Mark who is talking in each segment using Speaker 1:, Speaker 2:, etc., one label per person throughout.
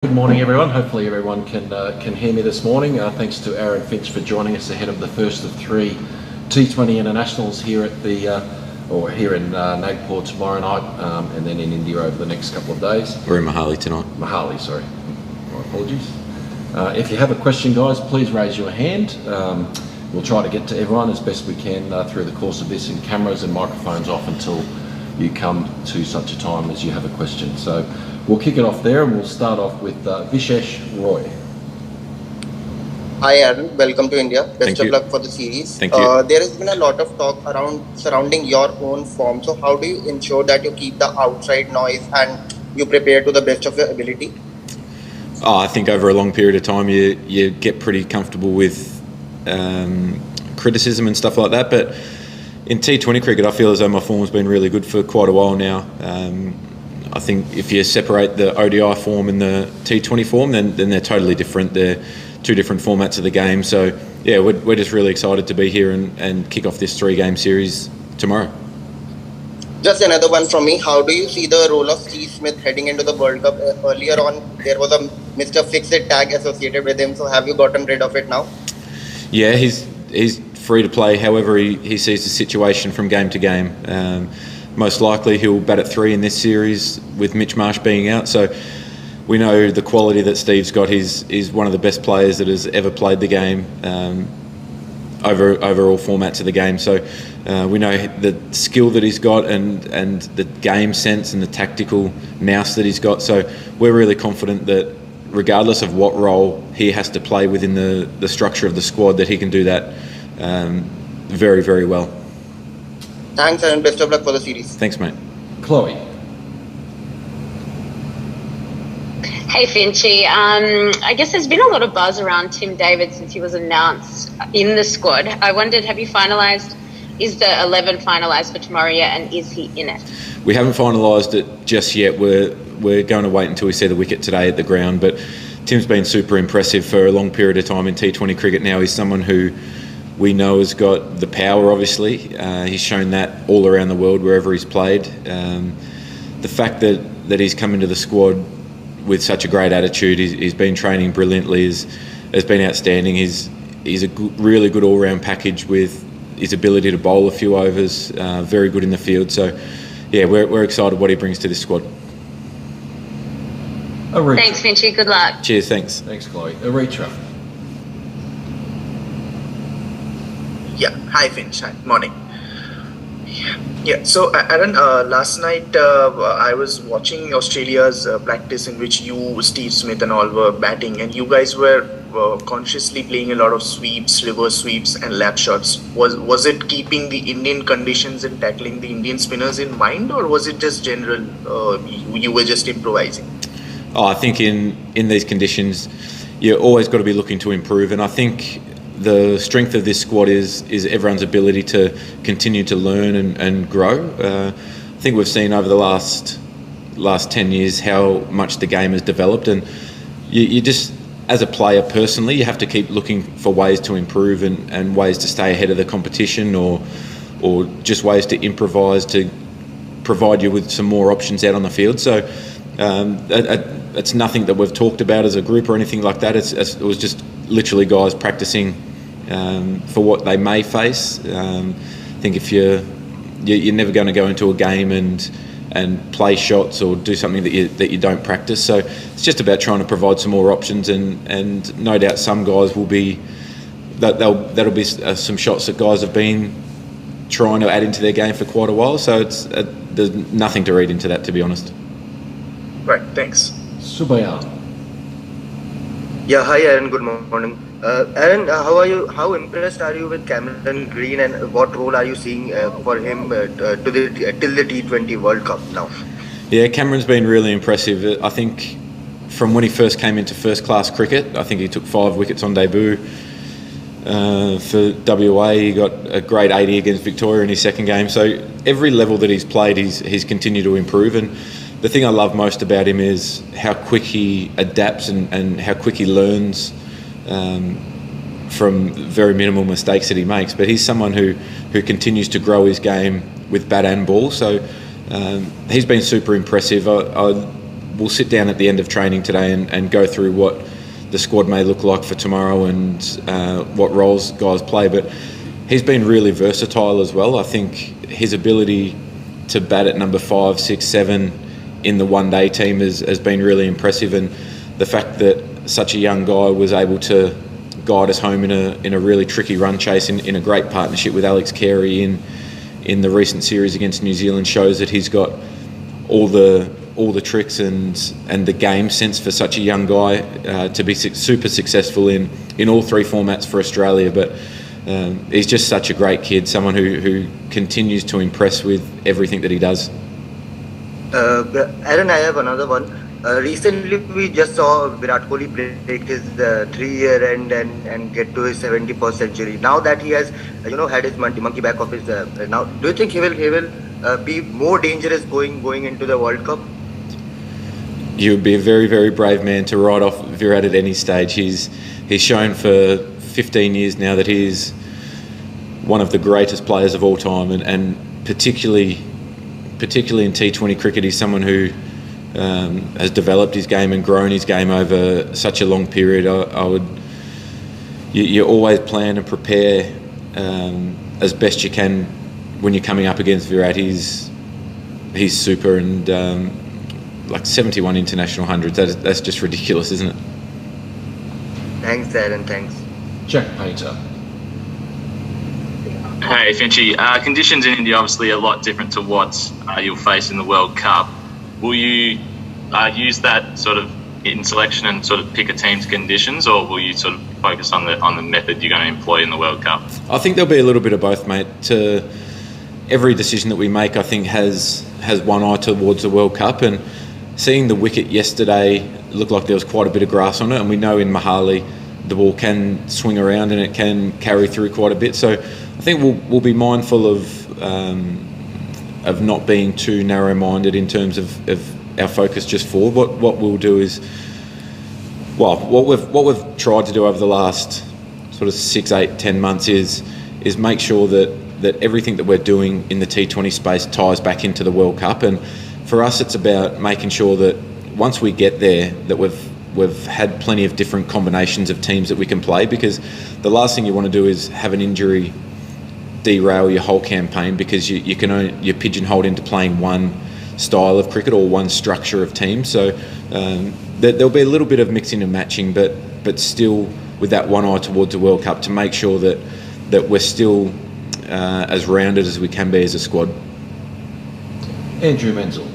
Speaker 1: Good morning, everyone. Hopefully, everyone can hear me this morning. Thanks to Aaron Finch for joining us ahead of the first of three T20 internationals here at here in Nagpur tomorrow night, and then in India over the next couple of days.
Speaker 2: We're in Mohali tonight.
Speaker 1: Mohali, sorry. My apologies. If you have a question, guys, please raise your hand. We'll try to get to everyone as best we can through the course of this, and cameras and microphones off until you come to such a time as you have a question. So we'll kick it off there, and we'll start off with Vishesh Roy.
Speaker 3: Hi Aaron, welcome to India. Best
Speaker 2: of
Speaker 3: luck for the series.
Speaker 2: Thank you.
Speaker 3: There has been a lot of talk surrounding your own form. So how do you ensure that you keep the outside noise and you prepare to the best of your ability?
Speaker 2: I think over a long period of time you get pretty comfortable with criticism and stuff like that. But in T20 cricket, I feel as though my form's been really good for quite a while now. I think if you separate the ODI form and the T20 form, then they're totally different. They're two different formats of the game. So, yeah, we're just really excited to be here and kick off this three-game series tomorrow.
Speaker 3: Just another one from me. How do you see the role of Steve Smith heading into the World Cup? Earlier on, there was a Mr. Fix-It tag associated with him. So have you gotten rid of it now?
Speaker 2: Yeah, he's free to play however he sees the situation from game to game. Most likely he'll bat at 3 in this series with Mitch Marsh being out. So we know the quality that Steve's got. He's one of the best players that has ever played the game over all formats of the game. So we know the skill that he's got and the game sense and the tactical nous that he's got. So we're really confident that regardless of what role he has to play within the structure of the squad, that he can do that very, very well.
Speaker 3: Thanks and best of luck for the series.
Speaker 2: Thanks, mate.
Speaker 1: Chloe.
Speaker 4: Hey Finchy, I guess there's been a lot of buzz around Tim David since he was announced in the squad. I wondered, is the 11 finalised for tomorrow yet, and is he in it?
Speaker 2: We haven't finalised it just yet. We're going to wait until we see the wicket today at the ground, but Tim's been super impressive for a long period of time in T20 cricket now. He's someone who we know has got the power, obviously. He's shown that all around the world wherever he's played. The fact that he's come into the squad with such a great attitude, he's been training brilliantly, has been outstanding. He's a really good all-round package with his ability to bowl a few overs, very good in the field. So, yeah, we're excited what he brings to this squad.
Speaker 1: Aritra.
Speaker 4: Thanks, Finchy. Good luck.
Speaker 2: Cheers, thanks.
Speaker 1: Thanks, Chloe. Aritra.
Speaker 5: Yeah, hi Finch, hi, morning. Yeah. So Aaron, last night I was watching Australia's practice in which you, Steve Smith and all were batting, and you guys were consciously playing a lot of sweeps, reverse sweeps and lap shots. Was it keeping the Indian conditions and tackling the Indian spinners in mind, or was it just general, you were just improvising?
Speaker 2: I think in these conditions, you always got to be looking to improve, and I think the strength of this squad is everyone's ability to continue to learn and grow. I think we've seen over the last 10 years how much the game has developed, and you just, as a player personally, you have to keep looking for ways to improve and ways to stay ahead of the competition, or just ways to improvise to provide you with some more options out on the field. So it's nothing that we've talked about as a group or anything like that. It was just literally guys practicing for what they may face. I think if you're never going to go into a game and play shots or do something that you don't practice. So it's just about trying to provide some more options, and no doubt some guys will be that'll be some shots that guys have been trying to add into their game for quite a while. So there's nothing to read into that, to be honest.
Speaker 5: Right, thanks.
Speaker 1: Subaya.
Speaker 6: Yeah, hi Aaron, good morning. Aaron, how are you? How impressed are you with Cameron Green, and what role are you seeing for him till the T20 World Cup now?
Speaker 2: Yeah, Cameron's been really impressive. I think from when he first came into first-class cricket, I think he took 5 wickets on debut for WA. He got a great 80 against Victoria in his second game. So every level that he's played, he's continued to improve. And the thing I love most about him is how quick he adapts and how quick he learns from very minimal mistakes that he makes. But he's someone who continues to grow his game with bat and ball. So he's been super impressive. I we'll sit down at the end of training today and go through what the squad may look like for tomorrow and what roles guys play. But he's been really versatile as well. I think his ability to bat at number 5, 6, 7 in the one-day team has been really impressive, and the fact that such a young guy was able to guide us home in a really tricky run chase in a great partnership with Alex Carey in the recent series against New Zealand shows that he's got all the tricks and the game sense for such a young guy to be super successful in all 3 formats for Australia. But he's just such a great kid, someone who continues to impress with everything that he does.
Speaker 6: Aaron, I have another one. Recently, we just saw Virat Kohli break his 3-year end and get to his 71st century. Now that he has, had his monkey back of his, now do you think he will be more dangerous going into the World Cup?
Speaker 2: You would be a very, very brave man to write off Virat at any stage. He's shown for 15 years now that he is one of the greatest players of all time, and particularly in T20 cricket, he's someone who has developed his game and grown his game over such a long period. You always plan and prepare as best you can when you're coming up against Virat. He's super, and like 71 international hundreds. That's just ridiculous, isn't it?
Speaker 6: Thanks, Aaron. Thanks.
Speaker 1: Jack Painter.
Speaker 7: Hey, Finchy. Conditions in India obviously a lot different to what you'll face in the World Cup. Will you use that sort of in selection and sort of pick a team's conditions, or will you sort of focus on the method you're going to employ in the World Cup?
Speaker 2: I think there'll be a little bit of both, mate. Every decision that we make, I think, has one eye towards the World Cup, and seeing the wicket yesterday looked like there was quite a bit of grass on it, and we know in Mohali the ball can swing around and it can carry through quite a bit. So I think we'll be mindful of not being too narrow-minded in terms of our focus just forward. What we'll do is, what we've tried to do over the last sort of 6, 8, 10 months is make sure that everything that we're doing in the T20 space ties back into the World Cup. And for us, it's about making sure that once we get there, that we've had plenty of different combinations of teams that we can play, because the last thing you want to do is have an injury derail your whole campaign because you're pigeonholed into playing one style of cricket or one structure of team. So there'll be a little bit of mixing and matching, but still with that one eye towards the World Cup to make sure that we're still as rounded as we can be as a squad.
Speaker 1: Andrew Menzel.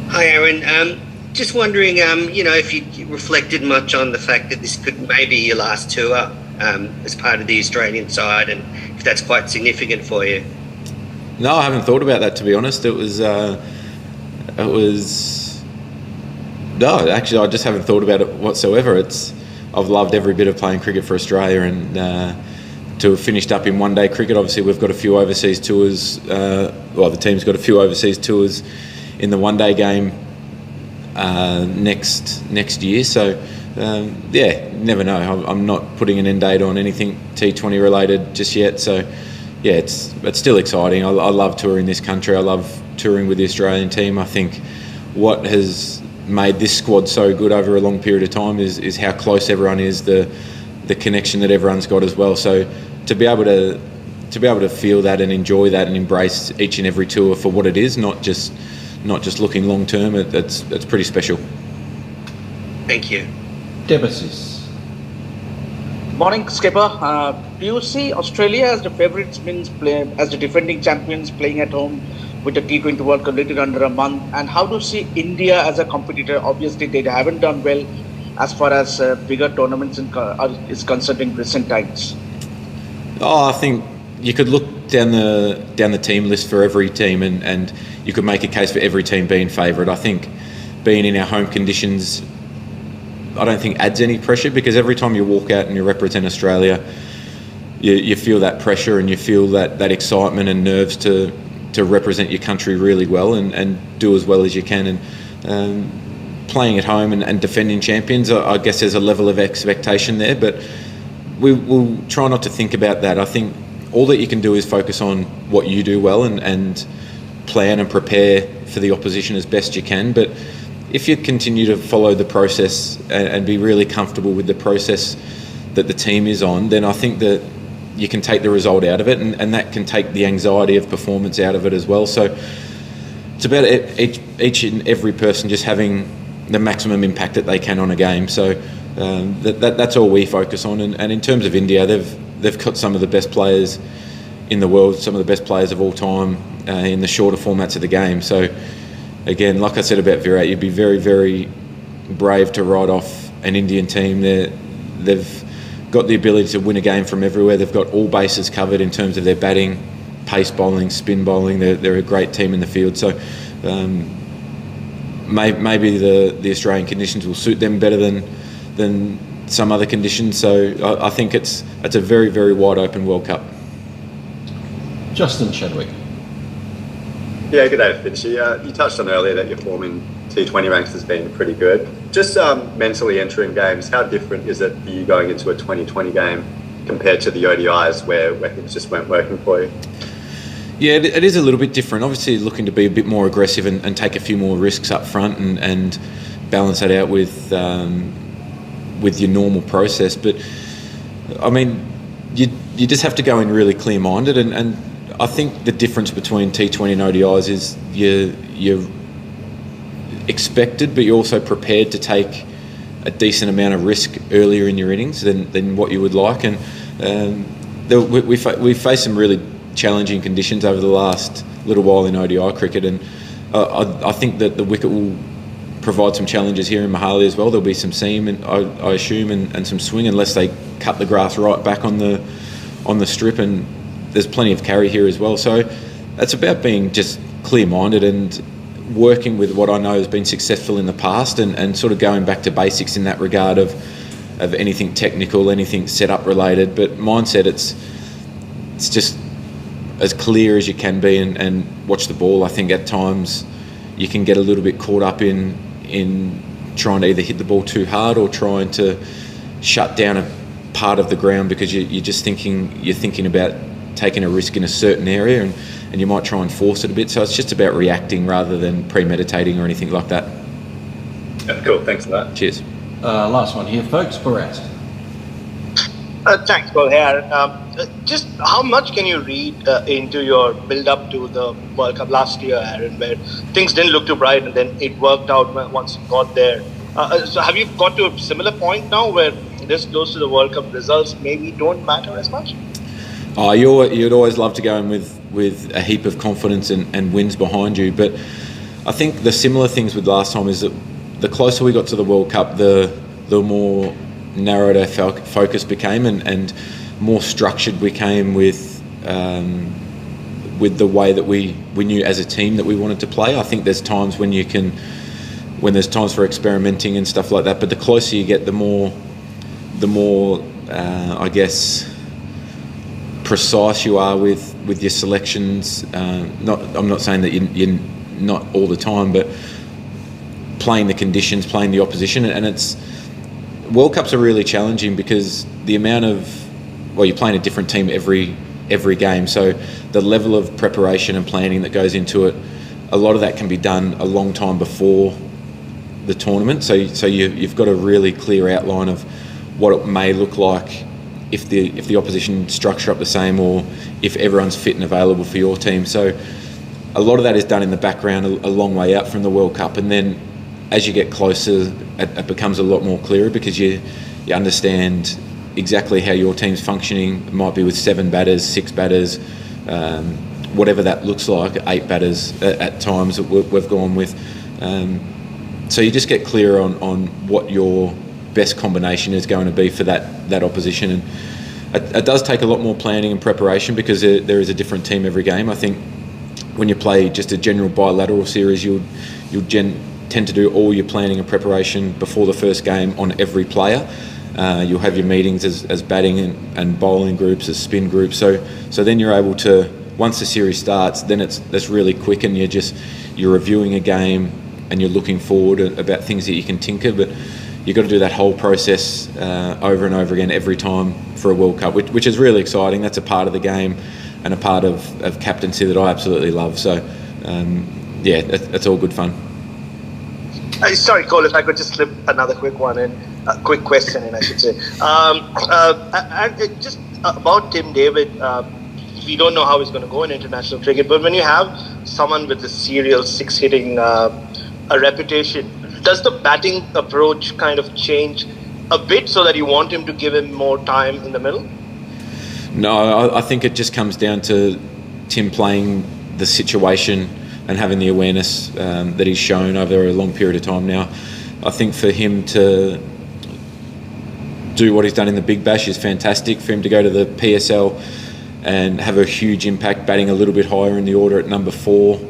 Speaker 8: Hi, Aaron. Just wondering, if you reflected much on the fact that this could maybe your last tour as part of the Australian side, and if that's quite significant for you.
Speaker 2: No, I haven't thought about that, to be honest. No, actually, I just haven't thought about it whatsoever. I've loved every bit of playing cricket for Australia, and to have finished up in one-day cricket. Obviously, we've got a few overseas tours. The team's got a few overseas tours in the one-day game next year. So, never know. I'm not putting an end date on anything T20 related just yet. So, yeah, it's still exciting. I love touring this country. I love touring with the Australian team. I think what has made this squad so good over a long period of time is how close everyone is, the connection that everyone's got as well. So to be able to feel that and enjoy that and embrace each and every tour for what it is, not just looking long term, that's pretty special.
Speaker 8: Thank you.
Speaker 1: Debasis.
Speaker 9: Morning, Skipper. Do you see Australia as the favourites, as the defending champions, playing at home with the T20 World Cup later under a month? And how do you see India as a competitor? Obviously, they haven't done well as far as bigger tournaments is concerned in recent times.
Speaker 2: I think you could look down the team list for every team, and you could make a case for every team being favourite. I think being in our home conditions, I don't think adds any pressure, because every time you walk out and you represent Australia, you feel that pressure and you feel that excitement and nerves to represent your country really well and do as well as you can. And playing at home and defending champions, I guess there's a level of expectation there, but we'll try not to think about that. I think all that you can do is focus on what you do well and plan and prepare for the opposition as best you can. But if you continue to follow the process and be really comfortable with the process that the team is on, then I think that you can take the result out of it, and that can take the anxiety of performance out of it as well. So it's about each and every person just having the maximum impact that they can on a game. So that's all we focus on. And in terms of India, they've got some of the best players in the world, some of the best players of all time in the shorter formats of the game. So again, like I said about Virat, you'd be very, very brave to write off an Indian team. They've got the ability to win a game from everywhere. They've got all bases covered in terms of their batting, pace bowling, spin bowling. They're a great team in the field. So maybe the Australian conditions will suit them better than some other conditions. So I think it's a very, very wide open World Cup.
Speaker 1: Justin Chadwick.
Speaker 10: Yeah, good day, Finch. You touched on earlier that your form in T20 ranks has been pretty good. Just mentally entering games, how different is it for you going into a 2020 game compared to the ODIs where things just weren't working for you?
Speaker 2: Yeah, it is a little bit different. Obviously looking to be a bit more aggressive and take a few more risks up front and balance that out with your normal process. But I mean, you just have to go in really clear-minded, and I think the difference between T20 and ODIs is you're expected, but you're also prepared to take a decent amount of risk earlier in your innings than what you would like. And we faced some really challenging conditions over the last little while in ODI cricket, and I think that the wicket will provide some challenges here in Mohali as well. There'll be some seam, and I assume, and some swing, unless they cut the grass right back on the strip, and there's plenty of carry here as well. So it's about being just clear-minded and working with what I know has been successful in the past, and sort of going back to basics in that regard of anything technical, anything setup related. But mindset, it's just as clear as you can be and watch the ball. I think at times you can get a little bit caught up in trying to either hit the ball too hard or trying to shut down a part of the ground because you're thinking about taking a risk in a certain area, and you might try and force it a bit. So it's just about reacting rather than premeditating or anything like that.
Speaker 10: Yeah, cool, thanks for that.
Speaker 2: Cheers.
Speaker 1: Last one here, folks. Barat.
Speaker 11: Thanks, Paul. Here, just how much can you read into your build-up to the World Cup last year, Aaron, where things didn't look too bright, and then it worked out once you got there? So have you got to a similar point now where this close to the World Cup results maybe don't matter as much?
Speaker 2: Oh, you'd always love to go in with a heap of confidence and wins behind you, but I think the similar things with last time is that the closer we got to the World Cup, the more narrowed our focus became, and more structured we came with the way that we knew as a team that we wanted to play. I think there's times when there's times for experimenting and stuff like that, but the closer you get, the more I guess precise you are with your selections. I'm not saying that you're not all the time, but playing the conditions, playing the opposition, and it's World Cups are really challenging because the amount of you're playing a different team every game, so the level of preparation and planning that goes into it, a lot of that can be done a long time before the tournament. So you've got a really clear outline of what it may look like if the opposition structure up the same, or if everyone's fit and available for your team. So a lot of that is done in the background a long way out from the World Cup, and then as you get closer it becomes a lot more clearer because you understand exactly how your team's functioning. It might be with 7 batters, 6 batters, whatever that looks like, 8 batters at times that we've gone with. So you just get clearer on what your best combination is going to be for that opposition, and it does take a lot more planning and preparation because there is a different team every game. I think when you play just a general bilateral series, you'll tend to do all your planning and preparation before the first game on every player. You'll have your meetings as batting and bowling groups, as spin groups. So then you're able to, once the series starts, then that's really quick, and you're reviewing a game and you're looking forward about things that you can tinker. But you've got to do that whole process over and over again every time for a World Cup, which is really exciting. That's a part of the game and a part of captaincy that I absolutely love. So yeah, that's all good fun.
Speaker 11: Sorry, Cole, if I could just slip another quick one in, a quick question in, I should say. And just about Tim David, we don't know how he's going to go in international cricket, but when you have someone with a serial six-hitting a reputation, does the batting approach kind of change a bit so that you want him to give him more time in the middle?
Speaker 2: No, I think it just comes down to Tim playing the situation and having the awareness that he's shown over a long period of time now. I think for him to do what he's done in the Big Bash is fantastic. For him to go to the PSL and have a huge impact, batting a little bit higher in the order at number 4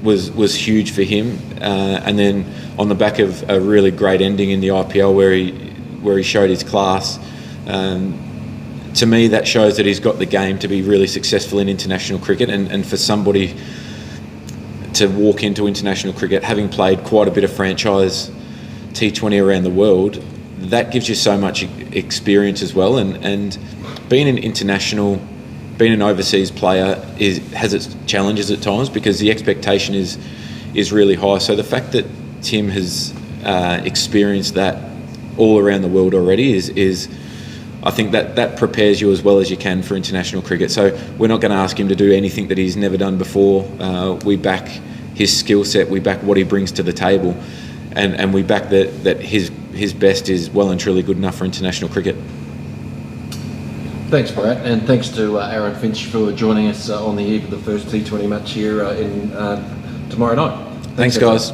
Speaker 2: was huge for him. And then on the back of a really great ending in the IPL where he showed his class, to me that shows that he's got the game to be really successful in international cricket. And for somebody to walk into international cricket, having played quite a bit of franchise T20 around the world, that gives you so much experience as well. And being an international, being an overseas player has its challenges at times because the expectation is really high. So the fact that Tim has experienced that all around the world already is I think that prepares you as well as you can for international cricket. So we're not going to ask him to do anything that he's never done before. We back his skill set, we back what he brings to the table, and we back that his best is well and truly good enough for international cricket.
Speaker 1: Thanks, Brad, and thanks to Aaron Finch for joining us on the eve of the first T20 match here in tomorrow night.
Speaker 2: Thanks guys.